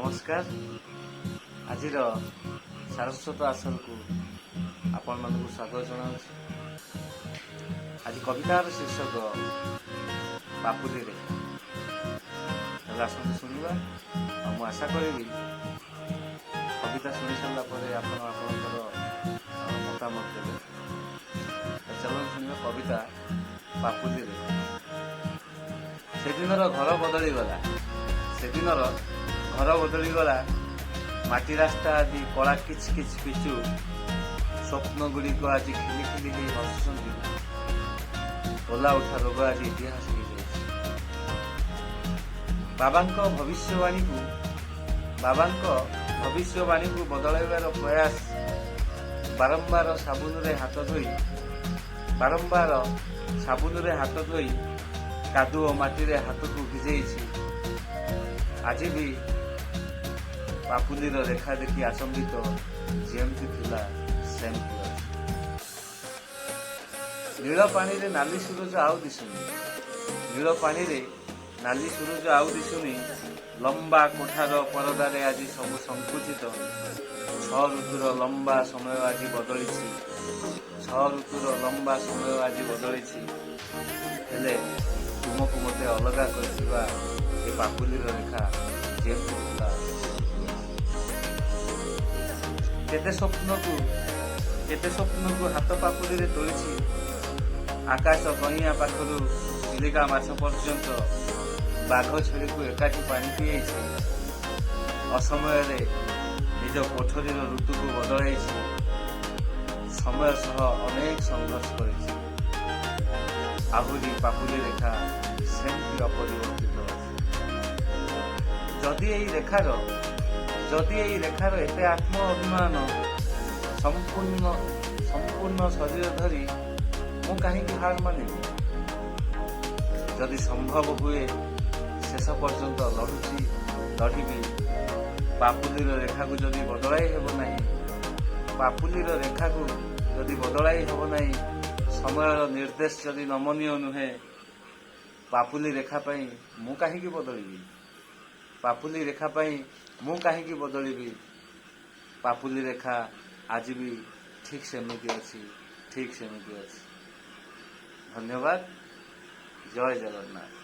नमस्कार। आज सारस्वत आसन को आपण मान स्वागत जनाऊँ। आज कवितार शीर्षक बापुली रे आसन शुणा। मु आशा करी कविता शुणी सारा आपणकर मतामत देवे। चलो शुणा कविता बापुली रे। से दिनर घर बदलीगला, से दिनर घर बदलीगला। माटी रास्ता आदि कला किच किच पिचु स्वप्न गुड़िक आज खिली खिली ही हसुंट। ओला उठा रोग आज इतिहास हो जाए। भविष्यवाणी को बदलाइबार प्रयास बारंबार साबुन रे हाथ धोई कादुओ माटी रे हाथ को भिजई। आज भी बापुलीर रेखा देखी आचंबित जेमती थिला सेमती अछि। नील पानी रे नाली सूरज आउ दिसुनी, नील पानी रे नाली सूरज आउ दिसुनी। लंबा कोठार परदारे आज सब संकुचित। छ ऋतुर लंबा समय आज बदली, छ ऋतुर लंबा समय आज बदली। हेले तुमको मते अलगा करथिबा ए बापुलीर रेखा जेमती थिला। केते स्वप्न को हाथ पापुली रे तोलिछि। आकाश कहिया पाखरु चिलिका माछ पर्यंत बाघ छेली को एकाठी पानी पिएछि। असमय रे निज कोठरीर ऋतु को बदलाइछि। समय सह अनेक संघर्ष करिछि। आहुरी पापुली रेखा सेमती अपरिवर्तित अछि। जदि एई रेखार एते आत्म अभिमान संपूर्ण शरीर धरी मु कहीं हार मानिबी। जदि संभव हुए शेष पर्यंत लढ़िबी। पापुलीर रेखा को जदि बदलाई हेब नहीं, पापुलीर रेखा को जदि बदलाई हेब नहीं, समय निर्देश जदि नमनीय नुहे, पापुली रेखा पाई मु कहीं बदलिबी। पापुली रेखा पाई मु कहीं बदलिबी। पापुली रेखा आज भी ठीक सेमिति अछि, ठीक सेमिति अछि। धन्यवाद। जय जगन्नाथ।